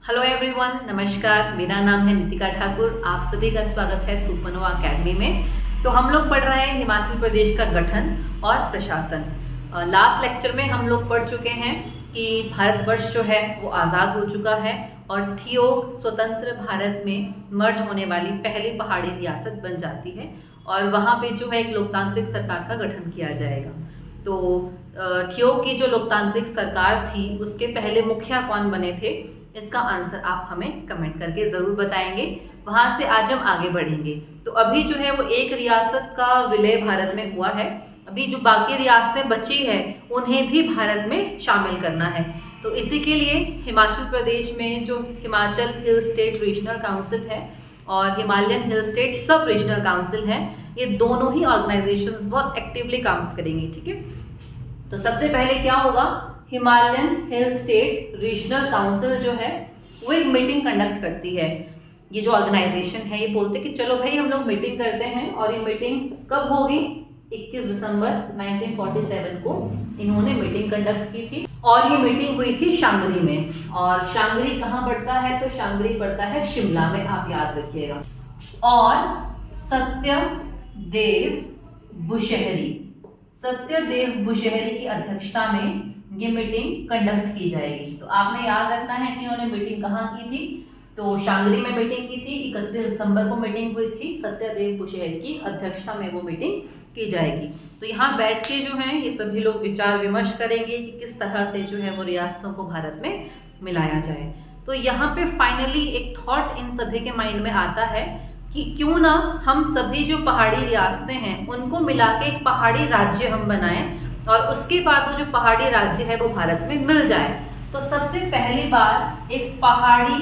Hello everyone, नमस्कार। मेरा नाम है नितिका ठाकुर। आप सभी का स्वागत है सुपरनोवा अकेडमी में। तो हम लोग पढ़ रहे हैं हिमाचल प्रदेश का गठन और प्रशासन। लास्ट लेक्चर में हम लोग पढ़ चुके हैं कि भारतवर्ष जो है वो आज़ाद हो चुका है और ठियोग स्वतंत्र भारत में मर्ज होने वाली पहली पहाड़ी रियासत बन जाती है और वहाँ पे जो है एक लोकतांत्रिक सरकार का गठन किया जाएगा। तो ठियोग की जो लोकतांत्रिक सरकार थी उसके पहले मुखिया कौन बने थे, इसका आंसर आप हमें कमेंट करके ज़रूर बताएंगे। वहाँ से आज हम आगे बढ़ेंगे। तो अभी जो है वो एक रियासत का विलय भारत में हुआ है। अभी जो बाकी रियासतें बची है उन्हें भी भारत में शामिल करना है। तो इसी के लिए हिमाचल प्रदेश में जो हिमाचल हिल स्टेट रीजनल काउंसिल है और हिमालयन हिल स्टेट सब रीजनल काउंसिल है, ये दोनों ही ऑर्गेनाइजेशंस बहुत एक्टिवली काम करेंगे। ठीक है, तो सबसे पहले क्या होगा, Himalayan hill state regional council जो है वो एक मीटिंग कंडक्ट करती है। ये जो ऑर्गेनाइजेशन है ये बोलते कि चलो भाई हम लोग मीटिंग करते हैं। और ये मीटिंग कब होगी, 21 दिसंबर 1947 को इन्होंने मीटिंग कंडक्ट की थी और ये मीटिंग हुई थी शांगरी में। और शांगरी कहाँ पड़ता है, तो शांगरी पड़ता है शिमला में, आप याद रखिएगा। और सत्यदेव बुशहरी की अध्यक्षता में ये मीटिंग कंडक्ट की जाएगी। तो आपने याद रखना है कि उन्होंने मीटिंग कहाँ की थी, तो शांगरी में मीटिंग की थी। 31 दिसंबर को मीटिंग हुई थी। सत्यदेव बुशहरी की अध्यक्षता में वो मीटिंग की जाएगी। तो यहाँ बैठ के जो है ये सभी लोग विचार विमर्श करेंगे कि किस तरह से जो है वो रियासतों को भारत में मिलाया जाए। तो यहाँ पे फाइनली एक थॉट इन सभी के माइंड में आता है कि क्यों ना हम सभी जो पहाड़ी रियासतें हैं उनको मिला के एक पहाड़ी राज्य हम बनाएं और उसके बाद वो जो पहाड़ी राज्य है वो भारत में मिल जाए। तो सबसे पहली बार एक पहाड़ी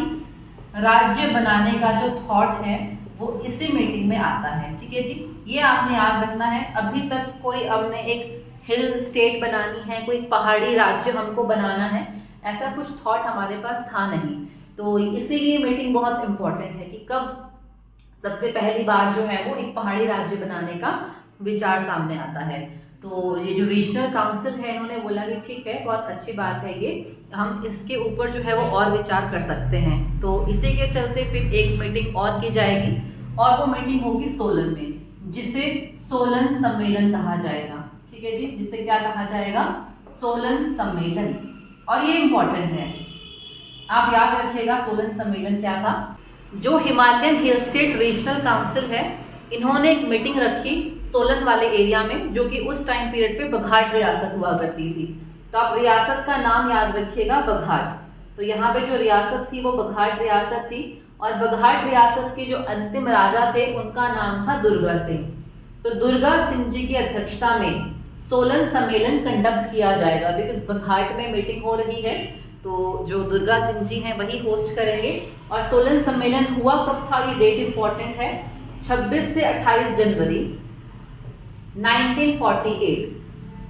राज्य बनाने का जो थॉट है वो इसी मीटिंग में आता है। ठीक है जी, ये आपने याद रखना है। अभी तक कोई हमने एक हिल स्टेट बनानी है, कोई पहाड़ी राज्य हमको बनाना है, ऐसा कुछ थॉट हमारे पास था नहीं। तो इसीलिए मीटिंग बहुत इंपॉर्टेंट है कि कब सबसे पहली बार जो है वो एक पहाड़ी राज्य बनाने का विचार सामने आता है। तो ये जो रीजनल काउंसिल है इन्होंने बोला कि ठीक है, बहुत अच्छी बात है, ये हम इसके ऊपर जो है वो और विचार कर सकते हैं। तो इसी के चलते फिर एक मीटिंग और की जाएगी और वो मीटिंग होगी सोलन में, जिसे सोलन सम्मेलन कहा जाएगा। ठीक है जी, जिसे क्या कहा जाएगा, सोलन सम्मेलन। और ये इम्पोर्टेंट है, आप याद रखिएगा सोलन सम्मेलन क्या था। जो Himalayan hill state regional council है इन्होंने एक मीटिंग रखी सोलन वाले एरिया में, जो कि उस टाइम पीरियड पे बघाट रियासत हुआ करती थी। तो आप रियासत का नाम याद रखिएगा, बघाट। तो यहाँ पे जो रियासत थी वो बघाट रियासत थी और बघाट रियासत के जो अंतिम राजा थे उनका नाम था दुर्गा सिंह। तो दुर्गा सिंह जी की अध्यक्षता में सोलन सम्मेलन कंडक्ट किया जाएगा, बिकॉज बघाट में मीटिंग हो रही है। तो जो दुर्गा सिंह जी हैं वही होस्ट करेंगे। और सोलन सम्मेलन हुआ कब था, ये डेट इंपॉर्टेंट है, 26 से 28 जनवरी 1948।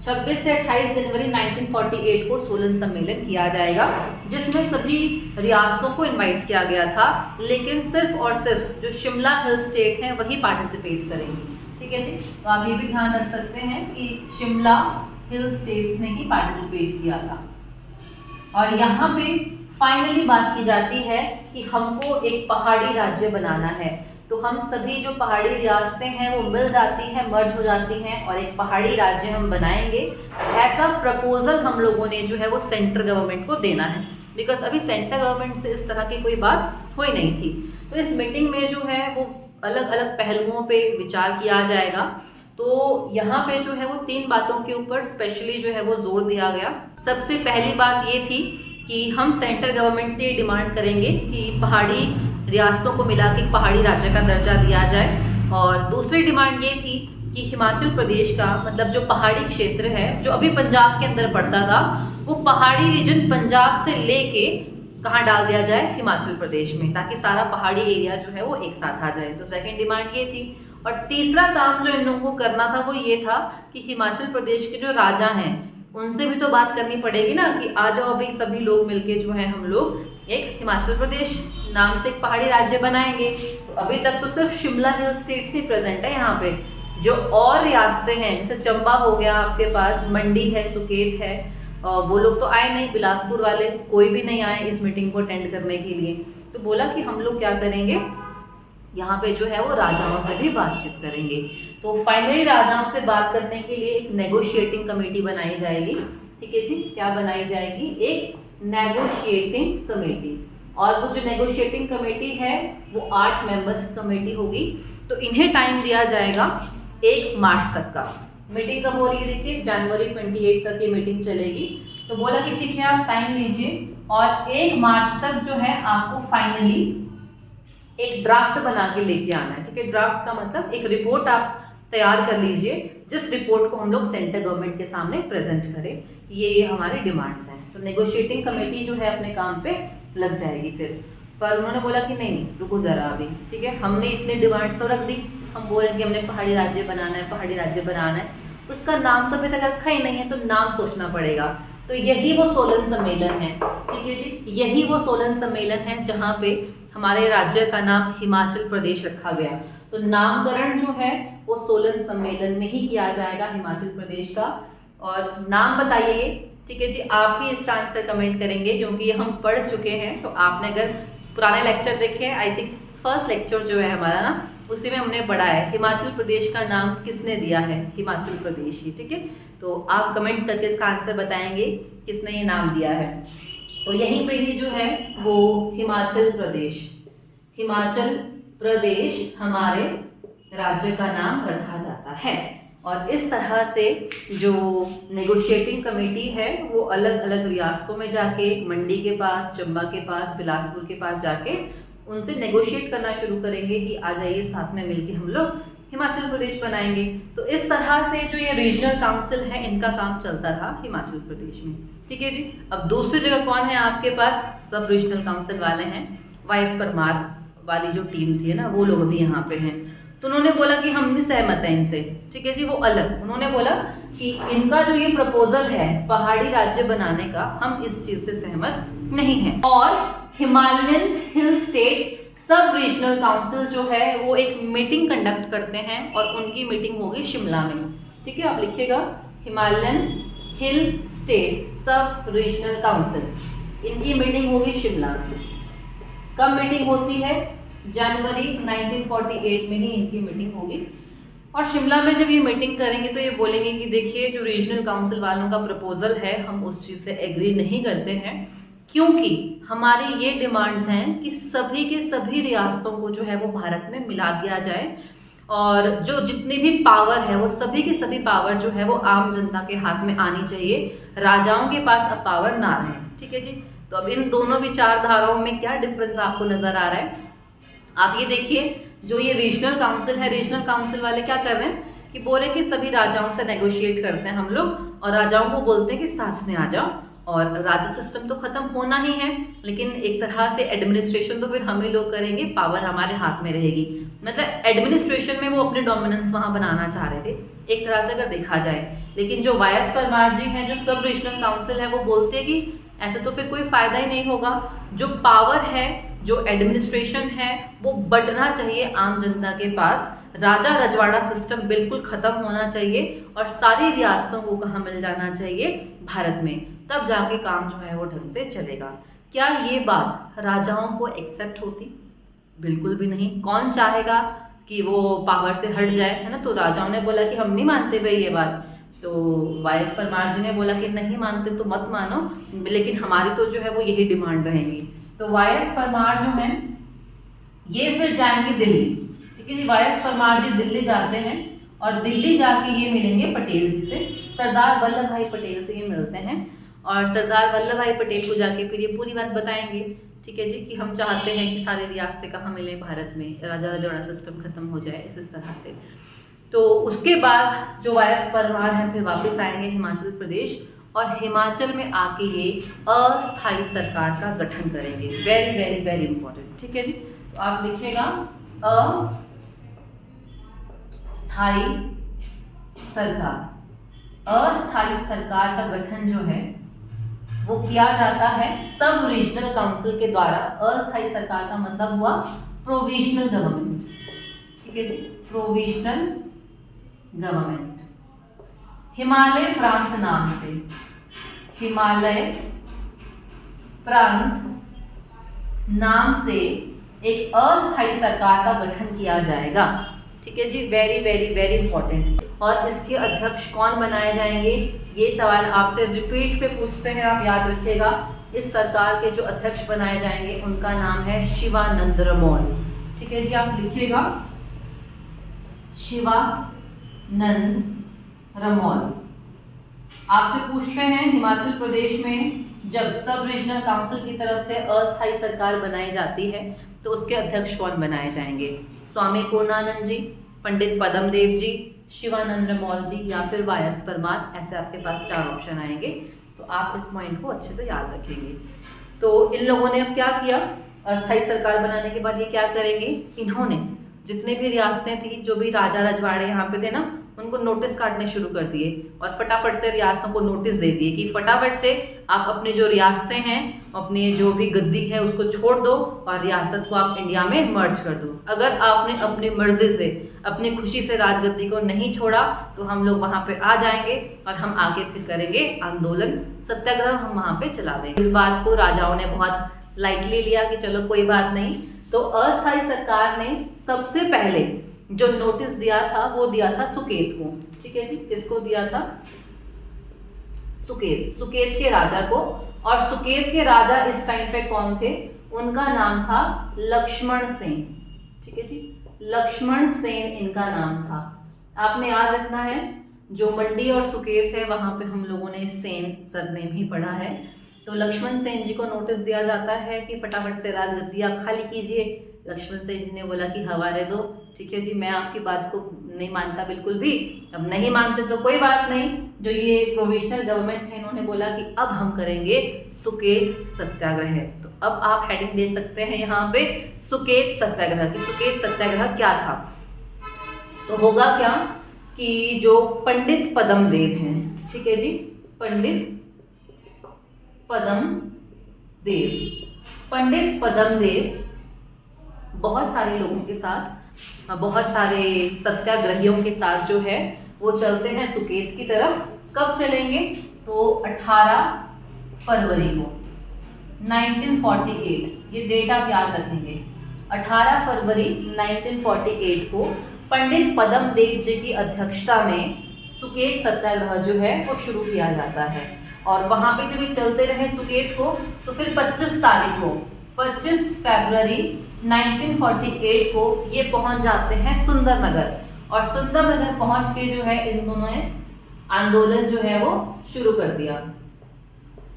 26 से 28 जनवरी 1948 को सोलन सम्मेलन किया जाएगा, जिसमें सभी रियासतों को इनवाइट किया गया था, लेकिन सिर्फ और सिर्फ जो शिमला हिल स्टेट हैं वही पार्टिसिपेट करेंगे। ठीक है जी, तो आप ये भी ध्यान रख सकते हैं कि शिमला हिल स्टेट्स ने ही पार्टिसिपेट किया था। और यहाँ पे फाइनली बात की जाती है कि हमको एक पहाड़ी राज्य बनाना है। तो हम सभी जो पहाड़ी रियासतें हैं वो मिल जाती हैं, मर्ज हो जाती हैं और एक पहाड़ी राज्य हम बनाएंगे। ऐसा प्रपोजल हम लोगों ने जो है वो सेंट्रल गवर्नमेंट को देना है, बिकॉज अभी सेंट्रल गवर्नमेंट से इस तरह की कोई बात हुई नहीं थी। तो इस मीटिंग में जो है वो अलग अलग पहलुओं पे विचार किया जाएगा। तो यहाँ पे जो है वो 3 बातों के ऊपर स्पेशली जो है वो जोर दिया गया। सबसे पहली बात ये थी कि हम सेंट्रल गवर्नमेंट से ये डिमांड करेंगे कि पहाड़ी रियासतों को मिला के पहाड़ी राज्य का दर्जा दिया जाए। और दूसरी डिमांड ये थी कि हिमाचल प्रदेश का मतलब जो पहाड़ी क्षेत्र है जो अभी पंजाब के अंदर पड़ता था, वो पहाड़ी रीजन पंजाब से लेके कहाँ डाल दिया जाए, हिमाचल प्रदेश में, ताकि सारा पहाड़ी एरिया जो है वो एक साथ आ जाए। तो सेकेंड डिमांड ये थी। और तीसरा काम जो इन लोगों को करना था वो ये था कि हिमाचल प्रदेश के जो राजा हैं उनसे भी तो बात करनी पड़ेगी ना, कि आ जाओ भाई सभी लोग मिलके जो है हम लोग एक हिमाचल प्रदेश नाम से एक पहाड़ी राज्य बनाएंगे। तो अभी तक तो सिर्फ शिमला हिल स्टेट से प्रेजेंट है यहाँ पे। जो और रियासतें हैं जैसे चंबा हो गया आपके पास, मंडी है, सुकेत है, वो लोग तो आए नहीं, बिलासपुर वाले कोई भी नहीं आए इस मीटिंग को अटेंड करने के लिए। तो बोला कि हम लोग क्या करेंगे, यहाँ पे जो है वो राजाओं से भी बातचीत करेंगे। तो फाइनली राजाओं से बात करने के लिए एक नेगोशिएटिंग कमेटी बनाई जाएगी। ठीक है जी, क्या बनाई जाएगी, एक नेगोशिएटिंग कमेटी। और वो जो नेगोशिएटिंग कमेटी है वो 8 मेंबर्स की कमेटी होगी। तो इन्हें टाइम दिया जाएगा 1 मार्च तक का। मीटिंग कब हो रही है, देखिए जनवरी 28 तक ये मीटिंग चलेगी। तो बोला कि ठीक है आप टाइम लीजिए और 1 मार्च तक जो है आपको फाइनली एक ड्राफ्ट बना के लेके आना है। ठीक है, ड्राफ्ट का मतलब एक रिपोर्ट आप तैयार कर लीजिए, जिस रिपोर्ट को हम लोग सेंट्रल गवर्नमेंट के सामने प्रेजेंट करें कि ये हमारी डिमांड्स हैं। तो नेगोशिएटिंग कमेटी जो है अपने काम पे लग जाएगी फिर। पर उन्होंने बोला कि नहीं रुको ज़रा अभी, ठीक है, हमने इतनी डिमांड्स तो रख दी, हम बोल रहे हैं कि हमने पहाड़ी राज्य बनाना है, पहाड़ी राज्य बनाना है, उसका नाम तो अभी तक रखा ही नहीं है, तो नाम सोचना पड़ेगा। तो यही वो सोलन सम्मेलन है। ठीक है जी, यही वो सोलन सम्मेलन है जहाँ पे हमारे राज्य का नाम हिमाचल प्रदेश रखा गया। तो नामकरण जो है वो सोलन सम्मेलन में ही किया जाएगा हिमाचल प्रदेश का। और नाम बताइए, ठीक है जी, आप ही इसका आंसर कमेंट करेंगे क्योंकि ये हम पढ़ चुके हैं। तो आपने अगर पुराने लेक्चर देखे हैं, आई थिंक फर्स्ट लेक्चर जो है हमारा ना, उसी में हमने पढ़ा है हिमाचल प्रदेश का नाम किसने दिया है, हिमाचल प्रदेश ही। ठीक है, तो आप कमेंट करके इसका आंसर बताएंगे किसने ये नाम दिया है। तो यहीं पे ही जो है वो हिमाचल प्रदेश हमारे राज्य का नाम रखा जाता है। और इस तरह से जो नेगोशिएटिंग कमेटी है वो अलग अलग रियासतों में जाके, मंडी के पास, चंबा के पास, बिलासपुर के पास जाके उनसे नेगोशिएट करना शुरू करेंगे कि आ जाइए साथ में मिलके हम लोग हिमाचल प्रदेश बनाएंगे। तो इस तरह से जो ये रीजनल काउंसिल है इनका काम चलता रहा हिमाचल प्रदेश में। ठीक है जी, अब दूसरी जगह कौन है आपके पास, सब रीजनल काउंसिल वाले हैं, वाइस परमार वाली जो टीम थी ना वो लोग भी यहाँ पे हैं। तो उन्होंने बोला कि हम नहीं सहमत हैं इनसे। ठीक है जी, वो अलग उन्होंने बोला कि इनका जो ये प्रपोजल है पहाड़ी राज्य बनाने का, हम इस चीज से सहमत नहीं हैं। और हिमालयन हिल स्टेट सब रीजनल काउंसिल जो है वो एक मीटिंग कंडक्ट करते हैं और उनकी मीटिंग होगी शिमला में। ठीक है, आप लिखिएगा हिमालयन हिल स्टेट सब रीजनल काउंसिल, इनकी मीटिंग होगी शिमला में। कब मीटिंग होती है, जनवरी 1948 में ही इनकी मीटिंग होगी। और शिमला में जब ये मीटिंग करेंगे तो ये बोलेंगे कि देखिए जो रीजनल काउंसिल वालों का प्रपोजल है हम उस चीज़ से एग्री नहीं करते हैं, क्योंकि हमारी ये डिमांड्स हैं कि सभी के सभी रियासतों को जो है वो भारत में मिला दिया जाए और जो जितनी भी पावर है वो सभी के सभी पावर जो है वो आम जनता के हाथ में आनी चाहिए, राजाओं के पास अब पावर ना रहे। ठीक है जी, तो अब इन दोनों विचारधाराओं में क्या डिफरेंस आपको नजर आ रहा है, आप ये देखिए। जो ये रीजनल काउंसिल है, रीजनल काउंसिल वाले क्या कर रहे हैं कि बोले कि सभी राजाओं से नेगोशिएट करते हैं हम लोग और राजाओं को बोलते हैं कि साथ में आ जाओ। और राज्य सिस्टम तो खत्म होना ही है, लेकिन एक तरह से एडमिनिस्ट्रेशन तो फिर हम ही लोग करेंगे, पावर हमारे हाथ में रहेगी। मतलब एडमिनिस्ट्रेशन में वो अपने डोमिनेंस वहाँ बनाना चाह रहे थे एक तरह से अगर देखा जाए। लेकिन जो वाईएस परमार जी हैं, जो सब रीजनल काउंसिल है, वो बोलते हैं कि ऐसे तो फिर कोई फायदा ही नहीं होगा, जो पावर है, जो एडमिनिस्ट्रेशन है वो बढ़ना चाहिए आम जनता के पास, राजा रजवाड़ा सिस्टम बिल्कुल खत्म होना चाहिए और सारी रियासतों को कहाँ मिल जाना चाहिए, भारत में, तब जाके काम जो है वो ढंग से चलेगा। क्या ये बात राजाओं को एक्सेप्ट होती? बिल्कुल भी नहीं। कौन चाहेगा कि वो पावर से हट जाए, है ना। तो राजाओं ने बोला कि हम नहीं मानते भाई ये बात। तो वाईएस परमार जी ने बोला कि नहीं मानते तो मत मानो, लेकिन हमारी तो जो है वो यही डिमांड रहेगी। तो वाईएस परमार जो है ये फिर जाएंगे दिल्ली। ठीक है जी, वाईएस परमार जी दिल्ली जाते हैं और दिल्ली जाके ये मिलेंगे पटेल जी से, सरदार वल्लभ भाई पटेल से ये मिलते हैं और सरदार वल्लभ भाई पटेल को जाके फिर ये पूरी बात बताएंगे। ठीक है जी, कि हम चाहते हैं कि सारी रियासतें कहाँ मिले भारत में, राजा रजवाड़ा सिस्टम खत्म हो जाए, इस तरह से। तो उसके बाद जो वाईएस परमार हैं फिर वापस आएंगे हिमाचल प्रदेश और हिमाचल में आके ये अस्थायी सरकार का गठन करेंगे। Very very very important. ठीक है जी, तो आप लिखिएगा अस्थायी सरकार। अस्थायी सरकार का गठन जो है वो किया जाता है सब रीजनल काउंसिल के द्वारा। अस्थायी सरकार का मतलब हुआ प्रोविजनल गवर्नमेंट। ठीक है जी, प्रोविजनल गवर्नमेंट। हिमालय प्रांत नाम से, हिमालय प्रांत नाम से एक अस्थायी सरकार का गठन किया जाएगा। ठीक है जी, वेरी वेरी वेरी इंपॉर्टेंट। और इसके अध्यक्ष कौन बनाए जाएंगे, ये सवाल आपसे रिपीट पे पूछते हैं, आप याद रखिएगा। इस सरकार के जो अध्यक्ष बनाए जाएंगे उनका नाम है शिवानंद रमोल। ठीक है जी, आप लिखिएगा शिवानंद रमोल। आपसे पूछते हैं हिमाचल प्रदेश में जब सब रीजनल काउंसिल की तरफ से अस्थायी सरकार बनाई जाती है तो उसके अध्यक्ष कौन बनाए जाएंगे, स्वामी पूर्णानंद जी, पंडित पद्मदेव जी, शिवानंद रमोल जी या फिर वायस परमार। ऐसे आपके पास 4 ऑप्शन आएंगे, तो आप इस पॉइंट को अच्छे से याद रखेंगे। तो इन लोगों ने अब क्या किया, अस्थायी सरकार बनाने के बाद ये क्या करेंगे, इन्होंने जितने भी रियासतें थी, जो भी राजा रजवाड़े यहाँ पे थे ना, उनको नोटिस काटने शुरू कर दिए और फटाफट से रियासतों को नोटिस दे दिए कि फटाफट से आप अपनी जो रियासतें हैं, अपनी जो भी गद्दी है उसको छोड़ दो और रियासत को आप इंडिया में मर्ज कर दो। अगर आपने अपनी मर्जी से, अपनी खुशी से राजगद्दी को नहीं छोड़ा तो हम लोग वहाँ पे आ जाएंगे और हम आके फिर करेंगे आंदोलन, सत्याग्रह हम वहाँ पे चला देंगे। इस बात को राजाओं ने बहुत लाइटली लिया कि चलो कोई बात नहीं। तो अस्थायी सरकार ने सबसे पहले जो नोटिस दिया था वो दिया था सुकेत को। ठीक है जी, किसको दिया था, सुकेत के राजा को। और सुकेत के राजा इस टाइम पे कौन थे, उनका नाम था लक्ष्मण सेन। ठीक है जी, लक्ष्मण सेन इनका नाम था। आपने याद रखना है, जो मंडी और सुकेत है वहां पे हम लोगों ने सेन सरनेम ही पढ़ा है। तो लक्ष्मण सेन जी को नोटिस दिया जाता है कि फटाफट से राजगद्दी आप खाली कीजिए। लक्ष्मण सेन जी ने बोला कि हवाले दो। ठीक है जी, मैं आपकी बात को नहीं मानता बिल्कुल भी। अब नहीं मानते तो कोई बात नहीं, जो ये प्रोविजनल गवर्नमेंट है इन्होंने बोला कि अब हम करेंगे सुकेत सत्याग्रह। तो अब आप हेडिंग दे सकते हैं यहाँ पे सुकेत सत्याग्रह की। सुकेत सत्याग्रह क्या था, तो होगा क्या कि जो पंडित पद्मदेव हैं, ठीक है जी, पंडित पद्मदेव बहुत सारे लोगों के साथ, बहुत सारे सत्याग्रहियों के साथ जो है वो चलते हैं सुकेत की तरफ। कब चलेंगे, तो 18 फरवरी को 1948, ये डेट आप याद रखेंगे। 18 फरवरी 1948 को पंडित पद्मदेव जी की अध्यक्षता में सुकेत सत्याग्रह जो है वो शुरू किया जाता है। और वहां पे जब ये चलते रहे सुकेत को, तो फिर 25 तारीख को, 25 फरवरी 1948 को ये पहुंच जाते हैं सुंदरनगर। और सुंदरनगर पहुंच के जो है इन दोनों ने आंदोलन जो है वो शुरू कर दिया।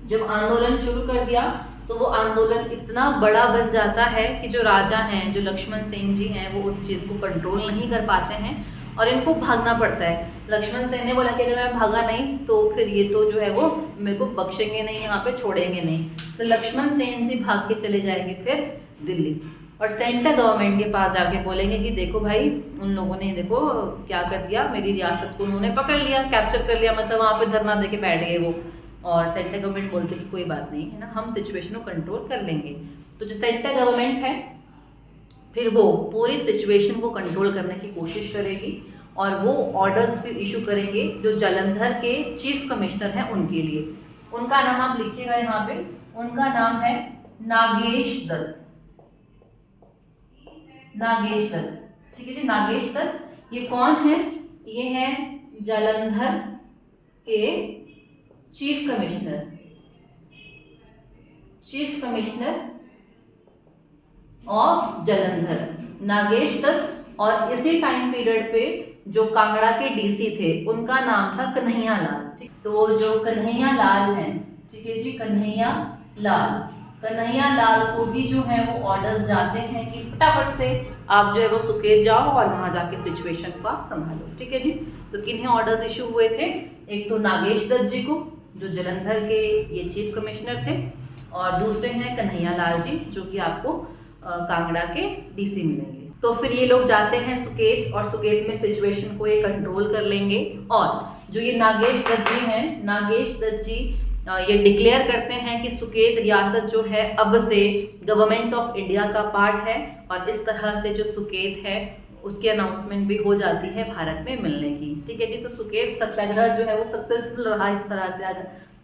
जब आंदोलन शुरू कर दिया तो वो आंदोलन इतना बड़ा बन जाता है कि जो राजा हैं, जो लक्ष्मण सेन जी हैं, वो उस चीज़ को कंट्रोल नहीं कर पाते हैं और इनको भागना पड़ता है। लक्ष्मण सेन ने बोला कि अगर मैं भागा नहीं तो फिर ये तो जो है वो मेरे को बख्शेंगे नहीं, यहाँ पे छोड़ेंगे नहीं। तो लक्ष्मण सेन जी भाग के चले जाएंगे फिर दिल्ली और सेंट्रल गवर्नमेंट के पास जाके बोलेंगे कि देखो भाई, उन लोगों ने देखो क्या कर दिया, मेरी रियासत को उन्होंने पकड़ लिया, कैप्चर कर लिया, मतलब वहाँ पे धरना दे के बैठ गए वो। और सेंट्रल गवर्नमेंट बोलते कि कोई बात नहीं है ना, हम सिचुएशन को कंट्रोल कर लेंगे। तो जो सेंट्रल गवर्नमेंट है फिर वो पूरी सिचुएशन को कंट्रोल करने की कोशिश करेगी और वो ऑर्डर्स भी इशू करेंगे जो जालंधर के चीफ कमिश्नर हैं उनके लिए। उनका नाम आप लिखिएगा यहाँ पे, उनका नाम है नागेश दत्त। नागेश दत्त, ठीक है जी, नागेश दत्त। ये कौन है, ये है जालंधर के chief commissioner of Jalandhar, Nagesh Dutt. और इसी टाइम पीरियड पे जो कांगड़ा के डीसी थे उनका नाम था कन्हैया लाल। तो जो कन्हैया लाल हैं, ठीक है जी, कन्हैया लाल को भी जो है वो ऑर्डर्स जाते हैं कि फटाफट से आप जो है वो सुकेत जाओ और वहां जाके सिचुएशन को आप संभालो। ठीक है जी, तो किन्हें ऑर्डर्स इशू हुए थे, एक तो नागेश दत्त जी को जो जालंधर के ये चीफ कमिश्नर थे, और दूसरे हैं कन्हैया लाल जी जो कि आपको कांगड़ा के डीसी मिलेंगे। तो फिर ये लोग जाते हैं सुकेत और सुकेत में सिचुएशन को ये कंट्रोल कर लेंगे। और जो ये नागेश दत्त जी हैं, नागेश दत्त जी ये डिक्लेयर करते हैं कि सुकेत रियासत जो है अब से गवर्नमेंट ऑफ इंडिया का पार्ट है। और इस तरह से जो सुकेत है उसकी अनाउंसमेंट भी हो जाती है भारत में मिलने की। ठीक है जी, तो सुकेत सत्याग्रह जो है वो सक्सेसफुल रहा इस तरह से।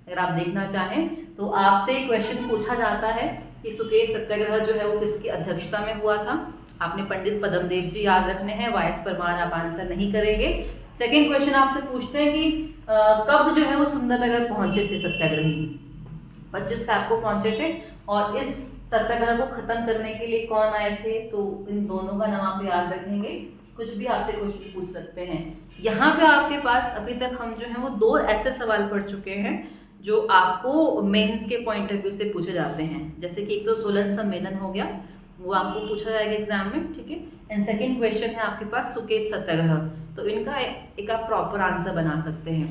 अगर आप देखना चाहें तो आपसे क्वेश्चन पूछा जाता है कि सुकेश सत्याग्रह जो है वो किसकी अध्यक्षता में हुआ था। आपने पंडित पद्मदेव जी याद रखने हैं, वायस परमार आप आंसर नहीं करेंगे। सेकेंड क्वेश्चन आपसे पूछते हैं कि कब जो है वो सुंदरनगर पहुंचे थे सत्याग्रही। 25 साल को पहुंचे थे। और इस सत्याग्रह को खत्म करने के लिए कौन आए थे, तो इन दोनों का नाम आप याद रखेंगे। कुछ भी आपसे क्वेश्चन पूछ सकते हैं। यहाँ पे आपके पास अभी तक हम जो है वो 2 ऐसे सवाल पढ़ चुके हैं जो आपको मेंस के पॉइंट ऑफ व्यू से पूछे जाते हैं। जैसे कि एक तो सोलन सम्मेलन हो गया, वो आपको पूछा जाएगा एग्जाम में, ठीक है। एंड सेकेंड क्वेश्चन है आपके पास सुकेश सत्याग्रह, तो इनका एक आप प्रॉपर आंसर बना सकते हैं।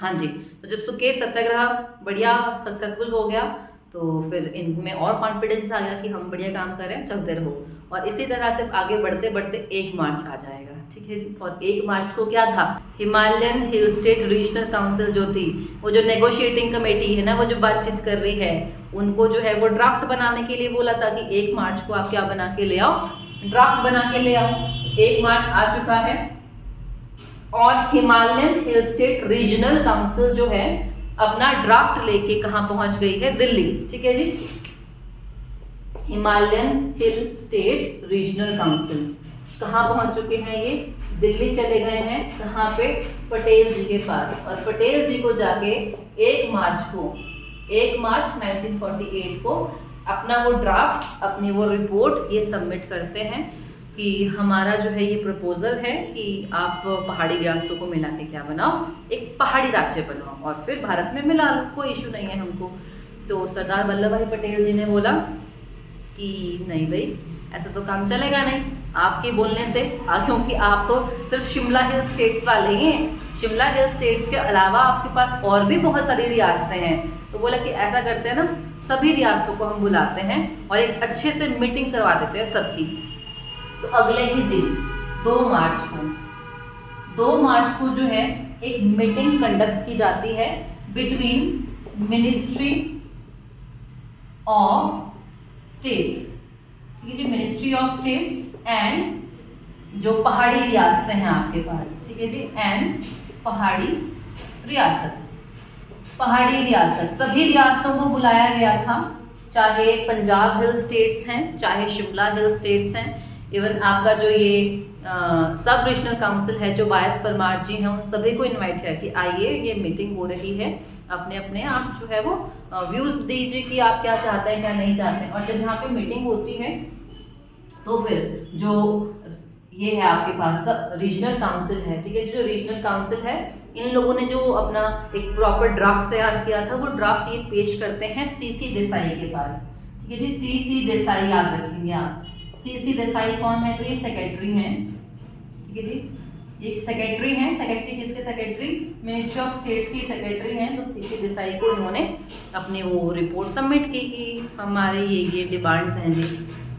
हाँ जी, तो जब सुकेश सत्याग्रह बढ़िया सक्सेसफुल हो गया तो फिर इनमें और कॉन्फिडेंस आ गया कि हम बढ़िया काम कर रहे हैं, चलते रहो। और इसी तरह से आगे बढ़ते बढ़ते 1 मार्च आ जाएगा, ठीक है जी। और 1 मार्च को क्या था, Himalayan hill state regional council जो थी, वो जो नेगोशिएटिंग कमेटी है ना, वो जो बातचीत कर रही है, उनको जो है वो ड्राफ्ट बनाने के लिए बोला था कि 1 मार्च को आप क्या बना के ले आओ, ड्राफ्ट बना के ले आओ। 1 मार्च आ चुका है और Himalayan hill state regional council जो है अपना ड्राफ्ट लेके कहाँ पहुंच गई है, दिल्ली, ठीक है जी। Himalayan hill state regional council कहाँ पहुंच चुके हैं, ये दिल्ली चले गए हैं। कहाँ पे, पटेल जी के पास। और पटेल जी को जाके 1 मार्च 1948 को अपना वो ड्राफ्ट, अपनी वो रिपोर्ट ये सबमिट करते हैं कि हमारा जो है ये प्रपोजल है कि आप पहाड़ी रियासतों को मिला के क्या बनाओ, एक पहाड़ी राज्य बनाओ और फिर भारत में मिला लो, कोई इशू नहीं है हमको। तो सरदार वल्लभ भाई पटेल जी ने बोला कि नहीं भाई, ऐसा तो काम चलेगा नहीं आपके बोलने से, क्योंकि आप तो सिर्फ शिमला हिल स्टेट्स वाले ही हैं। शिमला हिल स्टेट्स के अलावा आपके पास और भी बहुत सारी रियासतें हैं। तो बोला कि ऐसा करते हैं ना, सभी रियासतों को हम बुलाते हैं और एक अच्छे से मीटिंग करवा देते हैं सबकी। तो अगले ही दिन 2 मार्च को जो है एक मीटिंग कंडक्ट की जाती है बिटवीन मिनिस्ट्री ऑफ स्टेट्स, ठीक है जी, मिनिस्ट्री ऑफ स्टेट्स एंड जो पहाड़ी रियासतें हैं आपके पास, ठीक है जी, एंड पहाड़ी रियासत सभी रियासतों को बुलाया गया था, चाहे पंजाब हिल स्टेट्स हैं, चाहे शिमला हिल स्टेट्स हैं। इवन आपका जो ये सब रीजनल काउंसिल है जो वायस परमार जी हैं, उन सभी को इनवाइट किया कि आइए ये मीटिंग हो रही है, अपने अपने आप जो है वो व्यूज दीजिए कि आप क्या चाहते हैं क्या नहीं चाहते हैं। और जब यहाँ पे मीटिंग होती है तो फिर जो ये है आपके पास रीजनल काउंसिल है, ठीक है, जो रीजनल काउंसिल है, इन लोगों ने जो अपना एक प्रॉपर ड्राफ्ट तैयार किया था, वो ड्राफ्ट ये पेश करते हैं सीसी देसाई के पास, ठीक है जी। सीसी देसाई याद रखेंगे आप। सीसी देसाई कौन है, तो ये सेक्रेटरी हैं, ठीक है जी, ये सेक्रेटरी हैं। सेक्रेटरी किसके सेक्रेटरी, मिनिस्ट्री ऑफ स्टेट्स की सेक्रेटरी हैं। तो सीसी देसाई को इन्होंने अपनी वो रिपोर्ट सबमिट की कि हमारे ये डिमांड्स हैं जी।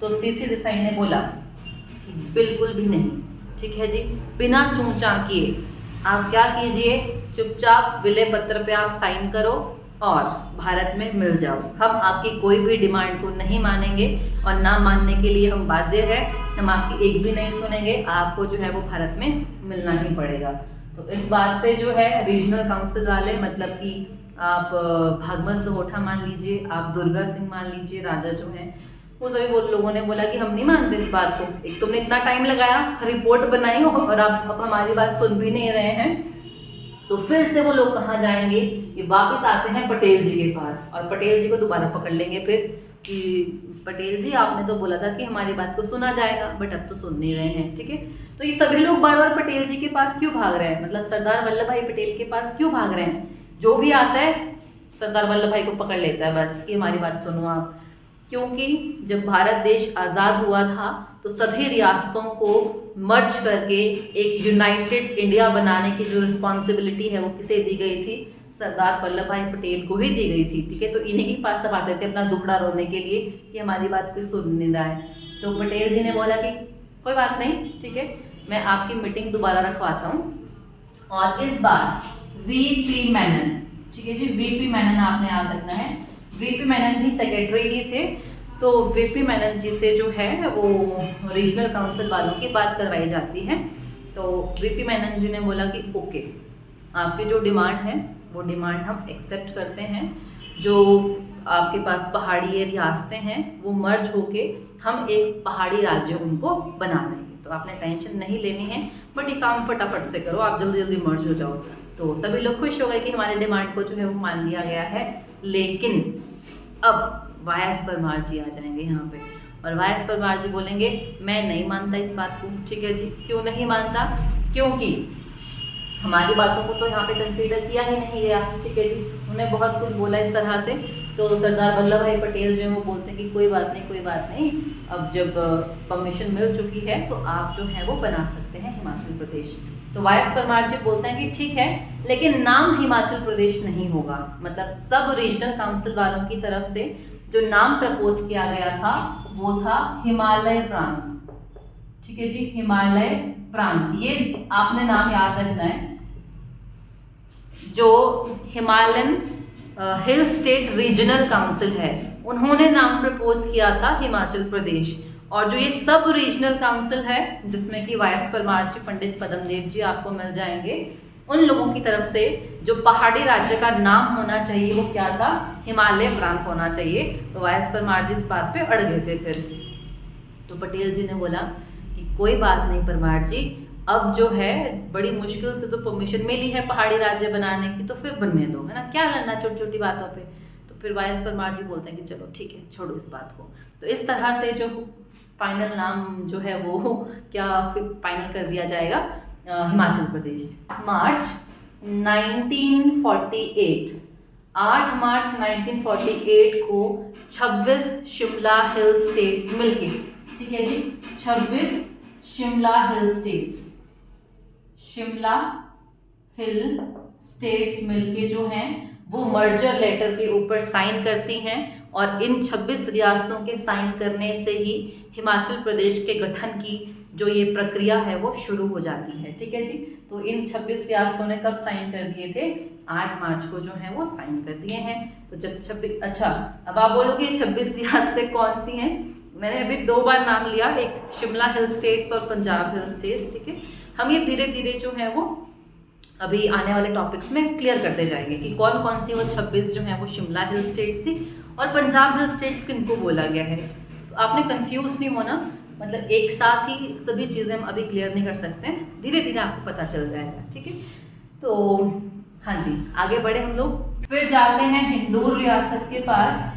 तो सीसी देसाई ने बोला कि बिल्कुल भी नहीं, ठीक है जी, बिना चूंचा किए आप क्या कीजिए, चुपचाप विलय पत्र पे आप साइन करो और भारत में मिल जाओ। हम आपकी कोई भी डिमांड को नहीं मानेंगे और ना मानने के लिए हम बाध्य हैं, हम आपकी एक भी नहीं सुनेंगे, आपको जो है वो भारत में मिलना ही पड़ेगा। तो इस बात से जो है रीजनल काउंसिल वाले, मतलब कि आप भागमल सहोठा मान लीजिए, आप दुर्गा सिंह मान लीजिए, राजा जो हैं, वो सभी वो लोगों ने बोला कि हम नहीं मानते इस बात को। एक तुमने इतना टाइम लगाया, रिपोर्ट बनाई और आप अब हमारी बात सुन भी नहीं रहे हैं। तो फिर से वो लोग कहाँ जाएंगे, ये वापस आते हैं पटेल जी के पास और पटेल जी को दोबारा पकड़ लेंगे फिर कि पटेल जी आपने तो बोला था कि हमारी बात को सुना जाएगा, बट अब तो सुन नहीं रहे हैं, ठीक है। तो ये सभी लोग बार बार पटेल जी के पास क्यों भाग रहे हैं, मतलब सरदार वल्लभ भाई पटेल के पास क्यों भाग रहे हैं। जो भी आता है सरदार वल्लभ भाई को पकड़ लेता है बस कि हमारी बात सुनो आप। क्योंकि जब भारत देश आज़ाद हुआ था तो सभी रियासतों को मर्ज करके एक यूनाइटेड इंडिया बनाने की जो रिस्पॉन्सिबिलिटी है वो किसे दी गई थी, सरदार वल्लभ भाई पटेल को ही दी गई थी, ठीक है। तो इन्हीं के पास सब आते थे अपना दुखड़ा रोने के लिए कि हमारी बात कोई सुन नहीं रहा है। तो पटेल जी ने बोला कि कोई बात नहीं, ठीक है, मैं आपकी मीटिंग दोबारा रखवाता हूँ। और इस बार वीपी मेनन, ठीक है जी, वीपी मेनन आपने याद रखना है, वीपी मेनन भी सेक्रेटरी ही थे। तो वीपी मेनन जी से जो है वो रीजनल काउंसिल वालों की बात करवाई जाती है। तो वीपी मेनन जी ने बोला कि ओके, आपकी जो डिमांड है वो डिमांड हम एक्सेप्ट करते हैं। जो आपके पास पहाड़ी रियासतें हैं वो मर्ज होके हम एक पहाड़ी राज्य उनको बना देंगे। तो आपने टेंशन नहीं लेनी है, बट ये काम फटाफट से करो, आप जल्दी जल्दी मर्ज हो जाओ। तो सभी लोग खुश हो गए कि हमारे डिमांड को जो है वो मान लिया गया है। लेकिन अब वाई.एस. परमार जी आ जाएंगे यहाँ पे, और वाई.एस. परमार जी बोलेंगे मैं नहीं मानता इस बात को। ठीक है जी, क्यों नहीं मानता? क्योंकि हमारी बातों को तो यहाँ पे कंसीडर किया ही नहीं गया। ठीक है जी, उन्हें बहुत कुछ बोला इस तरह से। तो सरदार वल्लभ भाई पटेल जो है वो बोलते हैं कि कोई बात नहीं, कोई बात नहीं, अब जब परमिशन मिल चुकी है तो आप जो है वो बना सकते हैं हिमाचल प्रदेश। तो वाई.एस. परमार जी बोलते हैं कि ठीक है, लेकिन नाम हिमाचल प्रदेश नहीं होगा। मतलब सब रीजनल काउंसिल वालों की तरफ से जो नाम प्रपोज किया गया था वो था हिमालय प्रांत। ठीक है जी, हिमालय प्रांत, ये आपने नाम याद रखना है। जो Himalayan hill state regional council है उन्होंने नाम प्रपोज किया था हिमाचल प्रदेश। और जो ये सब रीजनल काउंसिल है जिसमें कि वाई.एस. परमार जी, पंडित पद्मदेव जी आपको मिल जाएंगे, उन लोगों की तरफ से जो पहाड़ी राज्य का नाम होना चाहिए वो क्या था? हिमालय प्रांत होना चाहिए। तो वाई.एस. परमार जी इस बात पे अड़ गए थे। फिर तो पटेल जी ने बोला कि कोई बात नहीं परमार जी, अब जो है बड़ी मुश्किल से तो परमिशन मिली है पहाड़ी राज्य बनाने की, तो फिर बनने दो, है ना, क्या लड़ना छोटी छोटी बातों पे। तो फिर वाई.एस. परमार जी बोलते हैं कि चलो ठीक है, छोड़ो इस बात को। तो इस तरह से जो फाइनल नाम जो है वो क्या फाइनल कर दिया जाएगा, हिमाचल प्रदेश। मार्च 1948, 8 मार्च 1948 को 26 शिमला हिल स्टेट्स मिलके, ठीक है जी, 26 शिमला हिल स्टेट्स, शिमला हिल स्टेट्स मिलके जो हैं वो मर्जर लेटर के ऊपर साइन करती हैं। और इन 26 रियासतों के साइन करने से ही हिमाचल प्रदेश के गठन की जो ये प्रक्रिया है वो शुरू हो जाती है। ठीक है जी, तो इन 26 रियासतों ने कब साइन कर दिए थे? 8 मार्च को जो है वो साइन कर दिए हैं। तो जब 26, अच्छा अब आप बोलोगे 26 रियासतें कौन सी हैं? मैंने अभी 2 बार नाम लिया, एक शिमला हिल स्टेट्स और पंजाब हिल स्टेट्स। ठीक है, हम ये धीरे धीरे जो है वो अभी आने वाले टॉपिक्स में क्लियर करते जाएंगे कि कौन कौन सी वो 26 जो है वो शिमला हिल स्टेट्स थी और पंजाब हिल स्टेट्स किनको बोला गया है। तो आपने कंफ्यूज नहीं होना, मतलब एक साथ ही सभी चीज़ें हम अभी क्लियर नहीं कर सकते हैं, धीरे धीरे आपको पता चल जाएगा। ठीक है, तो हाँ जी, आगे बढ़े हम लोग। फिर जाते हैं हिंदूर रियासत के पास।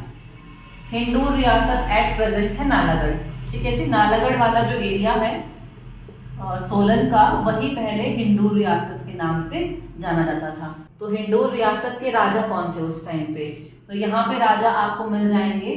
हिंदूर रियासत एट प्रेजेंट है नालागढ़। ठीक है जी, नालागढ़ वाला जो एरिया है सोलन का, वही पहले हिंदूर रियासत के नाम से जाना जाता था। तो हिंदूर रियासत के राजा कौन थे उस टाइम पे? तो यहाँ पे राजा आपको मिल जाएंगे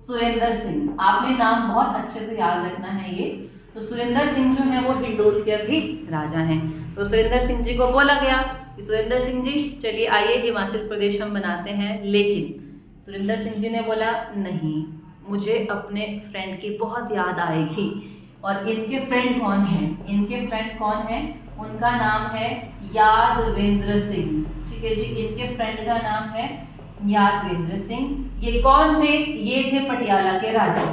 सुरेंद्र सिंह। आपने नाम बहुत अच्छे से याद रखना है ये। तो सुरेंद्र सिंह जो है वो हिंदूर के भी राजा हैं। तो सुरेंद्र सिंह जी को बोला गया कि सुरेंद्र सिंह जी चलिए आइए हिमाचल प्रदेश हम बनाते हैं। लेकिन सुरेंद्र सिंह जी ने बोला नहीं, मुझे अपने फ्रेंड की बहुत याद आएगी। और इनके फ्रेंड कौन हैं? इनके फ्रेंड कौन हैं? उनका नाम है यादवेंद्र सिंह। ठीक है जी, इनके फ्रेंड का नाम है यादवेंद्र सिंह। ये कौन थे? ये थे पटियाला के राजा।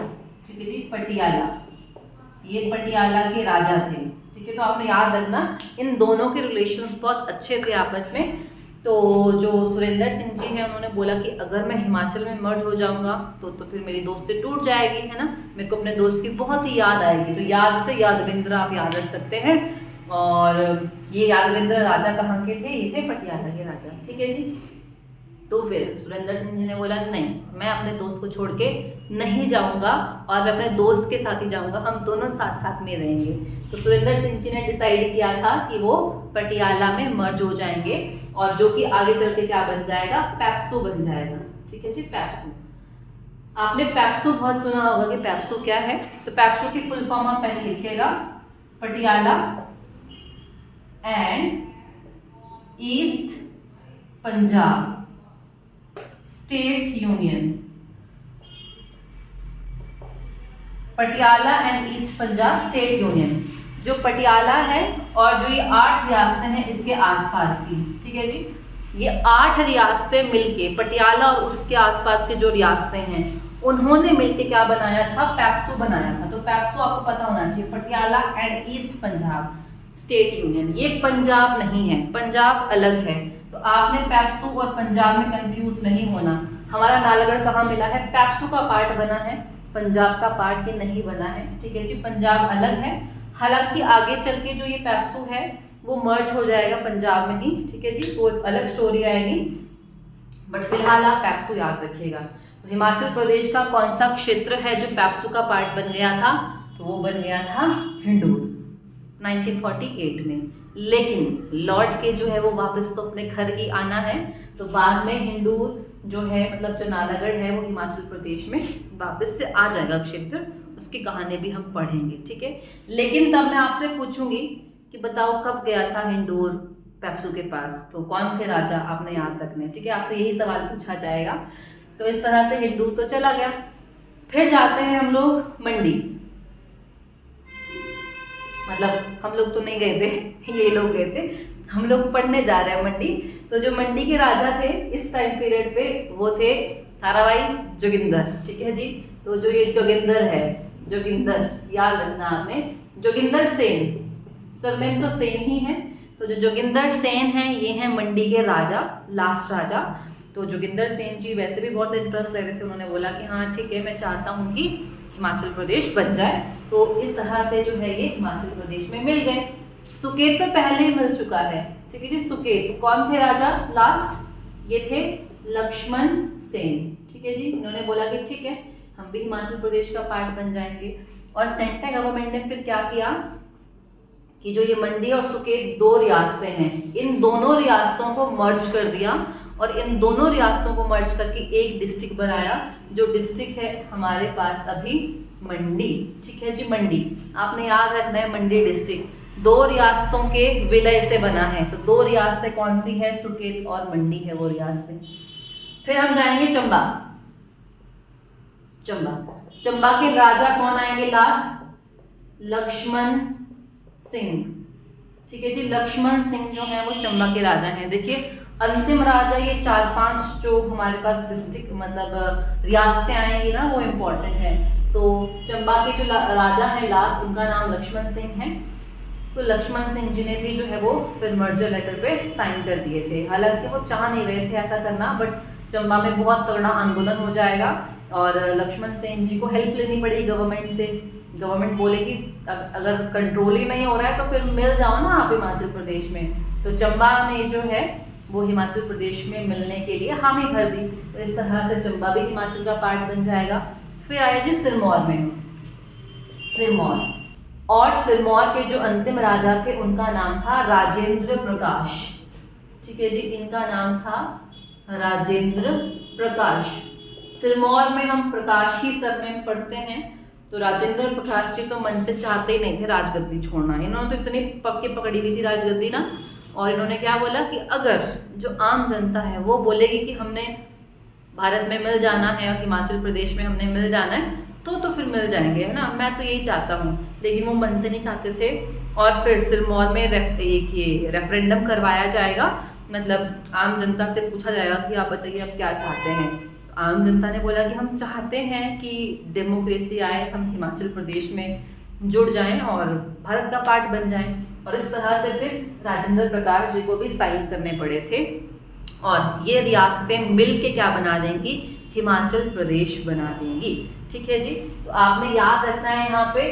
ठीक है जी, पटियाला, ये पटियाला के राजा थे। ठीक है, तो आपने याद रखना इन दोनों के रिलेशंस बहुत अच्छे थे आपस में। तो जो सुरेंद्र सिंह जी हैं उन्होंने बोला कि अगर मैं हिमाचल में मर्ज हो जाऊंगा तो फिर मेरी दोस्ती टूट जाएगी, है ना, मेरे को अपने दोस्त की बहुत ही याद आएगी। तो याद से यादवेंद्र आप याद रख सकते हैं। और ये यादवेंद्र राजा कहाँ के थे? ये थे पटियाला के राजा। ठीक है जी, तो फिर सुरेंद्र सिंह जी ने बोला नहीं, मैं अपने दोस्त को छोड़ के नहीं जाऊंगा और मैं अपने दोस्त के साथ ही जाऊंगा, हम दोनों साथ साथ में रहेंगे। तो सुरेंद्र सिंह जी ने डिसाइड किया था कि वो पटियाला में मर्ज हो जाएंगे और जो कि आगे चल के क्या बन जाएगा? पैप्सू बन जाएगा। ठीक है जी, पैप्सू। आपने पैप्सू बहुत सुना होगा कि पैप्सू क्या है। तो पैप्सू की फुल फॉर्म आप पहले लिखिएगा, Patiala and east Punjab states union. Patiala and east Punjab state union. जो पटियाला है और जो ये 8 रियासतें हैं इसके आसपास की, ठीक है जी, ये 8 रियासतें मिलके, पटियाला और उसके आसपास के जो रियासतें हैं उन्होंने मिलके क्या बनाया था? पैप्सू बनाया था। तो पैप्सू आपको पता होना चाहिए, Patiala and east Punjab. State union. ये पंजाब नहीं है, पंजाब अलग है। तो आपने पैप्सू और पंजाब में कंफ्यूज नहीं होना। हमारा नालागढ़ कहाँ मिला है? पैप्सू का पार्ट बना है, पंजाब का पार्ट ये नहीं बना है, ठीक है जी। पंजाब अलग है, हालांकि आगे चल के जो ये पैप्सू है वो मर्ज हो जाएगा पंजाब में ही, ठीक है जी, तो एक अलग स्टोरी आएगी, बट फिलहाल आप पैप्सू याद रखिएगा। तो हिमाचल प्रदेश का कौन सा क्षेत्र है जो पैप्सू का पार्ट बन गया था? तो वो बन गया था हिंडूर 1948 में। लेकिन लौट के जो है वो वापस तो अपने घर ही आना है, तो बाद में हिंडूर जो है मतलब जो नालागढ़ है वो हिमाचल प्रदेश में वापस से आ जाएगा क्षेत्र, उसकी कहानी भी हम पढ़ेंगे, ठीक है। लेकिन तब मैं आपसे पूछूंगी कि बताओ कब गया था हिंडूर पैप्सू के पास, तो कौन थे राजा, आपने याद रखने, ठीक है, आपसे यही सवाल पूछा जाएगा। तो इस तरह से हिंडूर तो चला गया। फिर जाते हैं हम लोग मंडी, मतलब हम लोग तो नहीं गए थे, ये लोग गए थे, हम लोग पढ़ने जा रहे हैं मंडी। तो जो मंडी के राजा थे इस टाइम पीरियड पे वो थे ताराबाई जोगिंदर, ठीक है जी। तो जो ये जोगिंदर है, जोगिंदर याद रखना आपने, जोगिंदर सेन, सरनेम तो सेन ही है। तो जो जोगिंदर सेन है ये हैं मंडी के राजा, लास्ट राजा। तो जोगिंदर सेन जी वैसे भी बहुत इंटरेस्ट ले रहे थे, उन्होंने बोला कि हाँ ठीक है मैं चाहता हूँ कि हिमाचल प्रदेश बन जाए। तो इस तरह से जो है ये हिमाचल प्रदेश में मिल गए। सुकेत तो पहले ही मिल चुका है, ठीक है जी। सुकेत कौन थे राजा लास्ट? ये थे लक्ष्मण सेन, ठीक है जी। इन्होंने बोला कि ठीक है हम भी हिमाचल प्रदेश का पार्ट बन जाएंगे। और सेंट्रल गवर्नमेंट ने फिर क्या किया कि जो ये मंडी और सुकेत दो रियासतें हैं, इन दोनों रियासतों को मर्ज कर दिया और इन दोनों रियासतों को मर्ज करके एक डिस्ट्रिक्ट बनाया, जो डिस्ट्रिक्ट है हमारे पास अभी मंडी, ठीक है जी। मंडी आपने याद रखना है, मंडी डिस्ट्रिक्ट दो रियासतों के विलय से बना है। तो दो रियासतें कौन सी है? सुकेत और मंडी है वो रियासतें। फिर हम जाएंगे चंबा। चंबा, चंबा के राजा कौन आएंगे लास्ट? लक्ष्मण सिंह, ठीक है जी। लक्ष्मण सिंह जो है वो चंबा के राजा हैं। देखिए अंतिम राजा ये 4-5 जो हमारे पास डिस्ट्रिक्ट मतलब रियासतें आएंगी ना वो इम्पोर्टेंट है। तो चंबा के जो राजा हैं लास्ट, उनका नाम लक्ष्मण सिंह है। तो लक्ष्मण सिंह जी ने भी जो है वो फिर मर्जर लेटर पे साइन कर दिए थे। हालांकि वो चाह नहीं रहे थे ऐसा करना, बट चंबा में बहुत तगड़ा आंदोलन हो जाएगा और लक्ष्मण सिंह जी को हेल्प लेनी पड़ेगी गवर्नमेंट से। गवर्नमेंट बोलेगी अगर कंट्रोल ही नहीं हो रहा है तो फिर मिल जाओ ना आप हिमाचल प्रदेश में। तो चंबा ने जो है वो हिमाचल प्रदेश में मिलने के लिए हामी भर दी। तो इस तरह से चंबा भी हिमाचल का पार्ट बन जाएगा। फिर आए जी सिरमौर में। सिरमौर, और सिरमौर के जो अंतिम राजा थे उनका नाम था राजेंद्र प्रकाश, ठीक है जी। इनका नाम था राजेंद्र प्रकाश। सिरमौर में हम प्रकाश ही सरनेम पढ़ते हैं। तो राजेंद्र प्रकाश जी तो मन से चाहते ही नहीं थे राजगद्दी छोड़ना। इन्होंने तो इतनी पक्के पकड़ी हुई थी राजगद्दी ना, और इन्होंने क्या बोला कि अगर जो आम जनता है वो बोलेगी कि हमने भारत में मिल जाना है और हिमाचल प्रदेश में हमने मिल जाना है तो फिर मिल जाएंगे, है ना। मैं तो यही चाहता हूँ, लेकिन वो मन से नहीं चाहते थे। और फिर सिरमौर में एक ये रेफरेंडम करवाया जाएगा, मतलब आम जनता से पूछा जाएगा कि आप बताइए आप क्या चाहते हैं। आम जनता ने बोला कि हम चाहते हैं कि डेमोक्रेसी आए, हम हिमाचल प्रदेश में जुड़ जाएं और भारत का पार्ट बन जाएं। और इस तरह से फिर राजेंद्र प्रकाश जी को भी साइन करने पड़े थे। और ये रियासतें मिल के क्या बना देंगी? हिमाचल प्रदेश बना देंगी, ठीक है जी। तो आपने याद रखना है यहाँ पे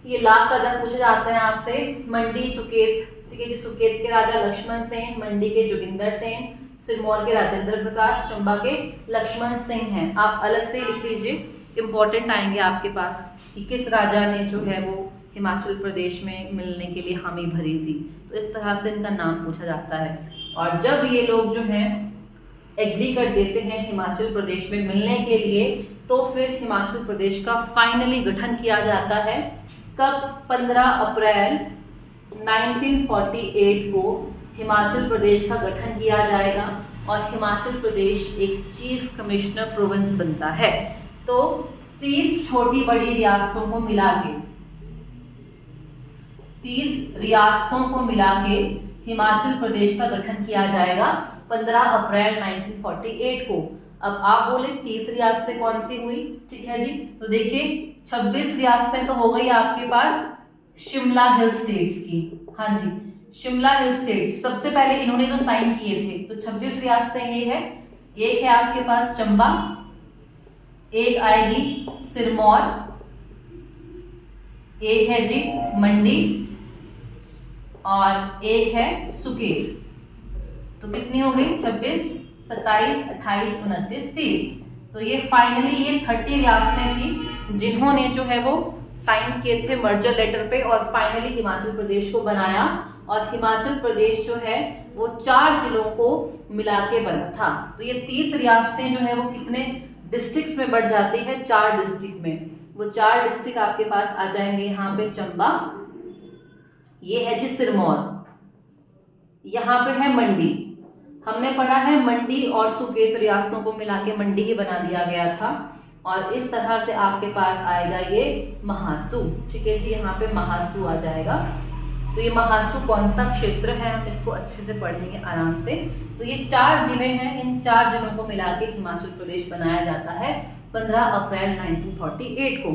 ये लास्ट राजा पूछे जाते हैं आपसे, मंडी सुकेत, ठीक है जी। सुकेत के राजा लक्ष्मण सेन, मंडी के जोगिंदर सेन, सिरमौर के राजेंद्र प्रकाश, चंबा के लक्ष्मण सिंह हैं। आप अलग से ही लिख लीजिए, इंपॉर्टेंट आएंगे आपके पास कि किस राजा ने जो है वो हिमाचल प्रदेश में मिलने के लिए हामी भरी थी। तो इस तरह से इनका नाम पूछा जाता है। और जब ये लोग जो हैं एग्री कर देते हैं हिमाचल प्रदेश में मिलने के लिए, तो फिर हिमाचल प्रदेश का फाइनली गठन किया जाता है। कब? 15 अप्रैल 1948 को हिमाचल प्रदेश का गठन किया जाएगा और हिमाचल प्रदेश एक चीफ कमिश्नर प्रोविंस बनता है। तो 30 छोटी बड़ी रियासतों को मिला के 30 रियासतों को मिला के हिमाचल प्रदेश का गठन किया जाएगा 15 अप्रैल 1948 को। अब आप बोले 30 रियासतें कौन सी हुई, ठीक है जी। तो देखिए 26 रियासतें तो हो गई आपके पास शिमला हिल स्टेट्स की, हाँ जी, शिमला हिल स्टेट्स सबसे पहले इन्होंने जो साइन किए थे, तो 26 रियासतें ये है। एक है आपके पास चंबा, एक आएगी सिरमौर, एक है जी मंडी और एक है सुकेत। तो कितनी हो गई? 26, 27, 28, 29, 30। तो ये फाइनली ये 30 रियासतें थी जिन्होंने जो है वो साइन किए थे मर्जर लेटर पे, और फाइनली हिमाचल प्रदेश को बनाया। और हिमाचल प्रदेश जो है वो 4 जिलों को मिला के बना था। तो ये 30 रियासतें जो है वो कितने डिस्ट्रिक्ट्स में बढ़ जाती है? 4 डिस्ट्रिक्ट में। वो 4 डिस्ट्रिक्ट आपके पास आ जाएंगे यहाँ पे चंबा, ये है जी सिरमौर, यहाँ पे है मंडी। हमने पढ़ा है मंडी और सुकेत रियासतों को मिला के मंडी ही बना दिया गया था। और इस तरह से आपके पास आएगा ये महासू। ठीक है जी, यहाँ पे महासू आ जाएगा। तो ये महासू कौन सा क्षेत्र है, हम इसको अच्छे से पढ़ेंगे आराम से। तो ये 4 जिले हैं, इन 4 जिलों को मिला के हिमाचल प्रदेश बनाया जाता है 15 अप्रैल 1948 को।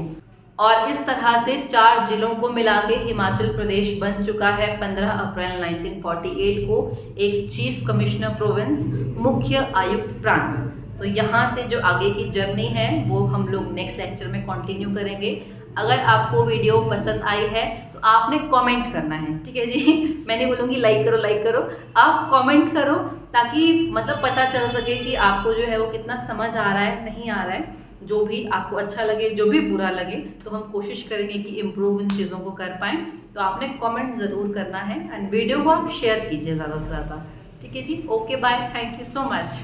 और इस तरह से 4 जिलों को मिला के हिमाचल प्रदेश बन चुका है 15 अप्रैल 1948 को एक चीफ कमिश्नर प्रोविंस, मुख्य आयुक्त प्रांत। तो यहाँ से जो आगे की जर्नी है वो हम लोग नेक्स्ट लेक्चर में कंटिन्यू करेंगे। अगर आपको वीडियो पसंद आई है तो आपने कमेंट करना है, ठीक है जी। मैं नहीं बोलूँगी लाइक करो, आप कमेंट करो ताकि मतलब पता चल सके कि आपको जो है वो कितना समझ आ रहा है, नहीं आ रहा है। जो भी आपको अच्छा लगे, जो भी बुरा लगे, तो हम कोशिश करेंगे कि इम्प्रूव इन चीज़ों को कर पाएँ। तो आपने कमेंट ज़रूर करना है एंड वीडियो को आप शेयर कीजिए ज़्यादा से ज़्यादा, ठीक है जी। Okay bye, thank you so much.